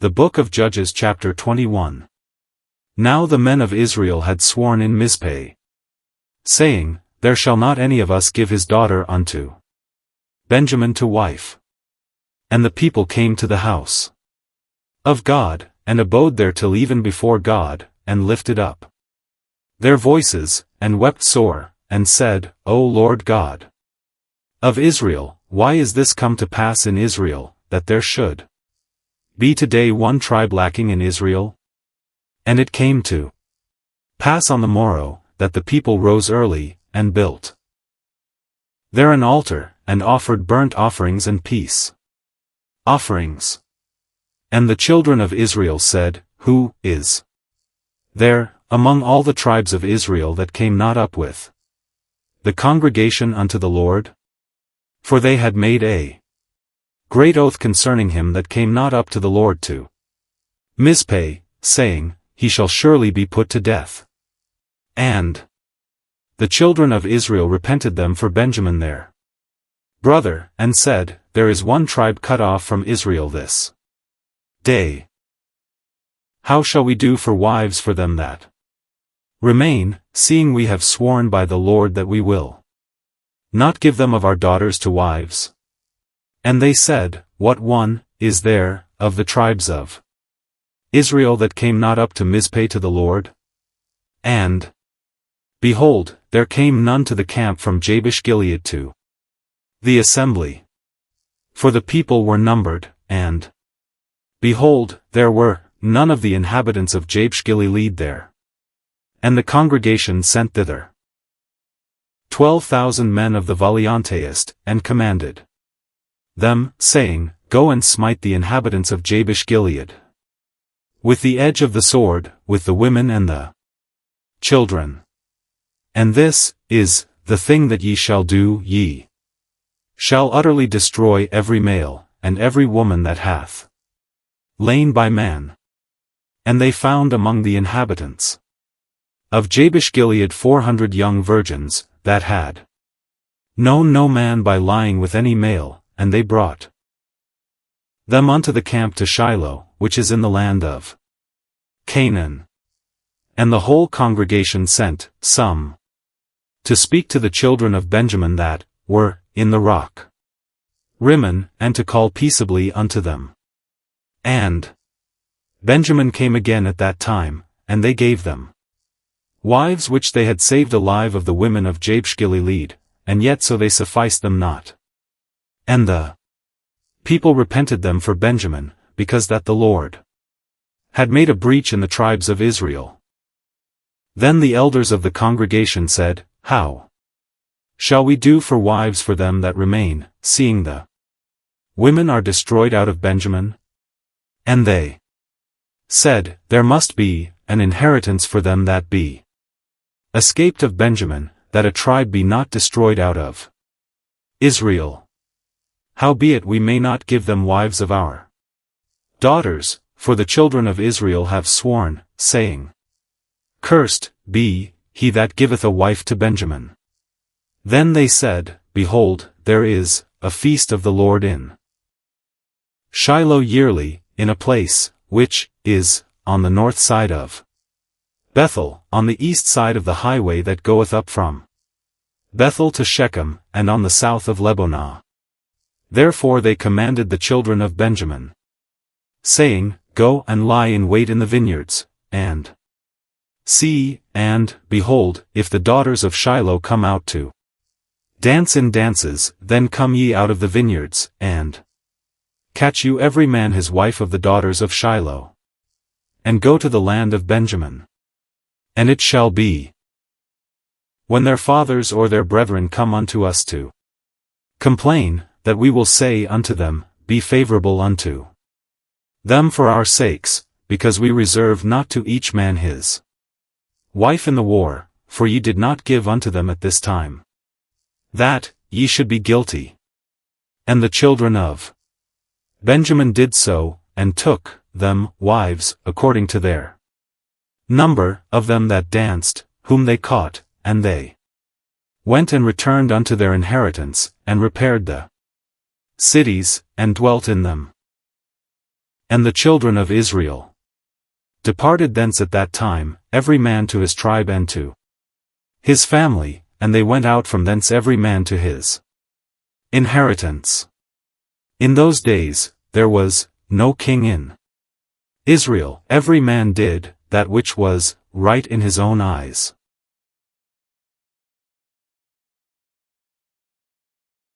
The Book of Judges chapter 21. Now the men of Israel had sworn in Mizpeh, saying, There shall not any of us give his daughter unto Benjamin to wife. And the people came to the house of God, and abode there till even before God, and lifted up their voices, and wept sore, and said, O Lord God of Israel, why is this come to pass in Israel, that there should be today one tribe lacking in Israel? And it came to pass on the morrow, that the people rose early, and built there an altar, and offered burnt offerings and peace offerings. And the children of Israel said, Who is there, among all the tribes of Israel that came not up with the congregation unto the Lord? For they had made a great oath concerning him that came not up to the Lord to Mizpeh, saying, He shall surely be put to death. And the children of Israel repented them for Benjamin their brother, and said, There is one tribe cut off from Israel this day. How shall we do for wives for them that remain, seeing we have sworn by the Lord that we will not give them of our daughters to wives? And they said, What one is there of the tribes of Israel that came not up to Mizpeh to the Lord? And behold, there came none to the camp from Jabesh-Gilead to the assembly. For the people were numbered, and behold, there were none of the inhabitants of Jabesh-Gilead there. And the congregation sent thither 12,000 men of the valiantest, and commanded them, saying, Go and smite the inhabitants of Jabesh-Gilead with the edge of the sword, with the women and the children. And this is the thing that ye shall do: ye shall utterly destroy every male, and every woman that hath lain by man. And they found among the inhabitants of Jabesh-Gilead 400 young virgins, that had known no man by lying with any male, and they brought them unto the camp to Shiloh, which is in the land of Canaan. And the whole congregation sent some to speak to the children of Benjamin that were in the rock Rimmon, and to call peaceably unto them. And Benjamin came again at that time, and they gave them wives which they had saved alive of the women of Jabesh-Gilead, and yet so they sufficed them not. And the people repented them for Benjamin, because that the Lord had made a breach in the tribes of Israel. Then the elders of the congregation said, How shall we do for wives for them that remain, seeing the women are destroyed out of Benjamin? And they said, There must be an inheritance for them that be escaped of Benjamin, that a tribe be not destroyed out of Israel. Howbeit we may not give them wives of our daughters, for the children of Israel have sworn, saying, Cursed be he that giveth a wife to Benjamin. Then they said, Behold, there is a feast of the Lord in Shiloh yearly, in a place, which is on the north side of Bethel, on the east side of the highway that goeth up from Bethel to Shechem, and on the south of Lebonah. Therefore they commanded the children of Benjamin, saying, Go and lie in wait in the vineyards, and see, and, behold, if the daughters of Shiloh come out to dance in dances, then come ye out of the vineyards, and catch you every man his wife of the daughters of Shiloh, and go to the land of Benjamin. And it shall be, when their fathers or their brethren come unto us to complain, that we will say unto them, Be favorable unto them for our sakes, because we reserve not to each man his wife in the war, for ye did not give unto them at this time, that ye should be guilty. And the children of Benjamin did so, and took them wives, according to their number of them that danced, whom they caught, and they went and returned unto their inheritance, and repaired the cities, and dwelt in them. And the children of Israel departed thence at that time, every man to his tribe and to his family, and they went out from thence every man to his inheritance. In those days, there was no king in Israel. Every man did that which was right in his own eyes.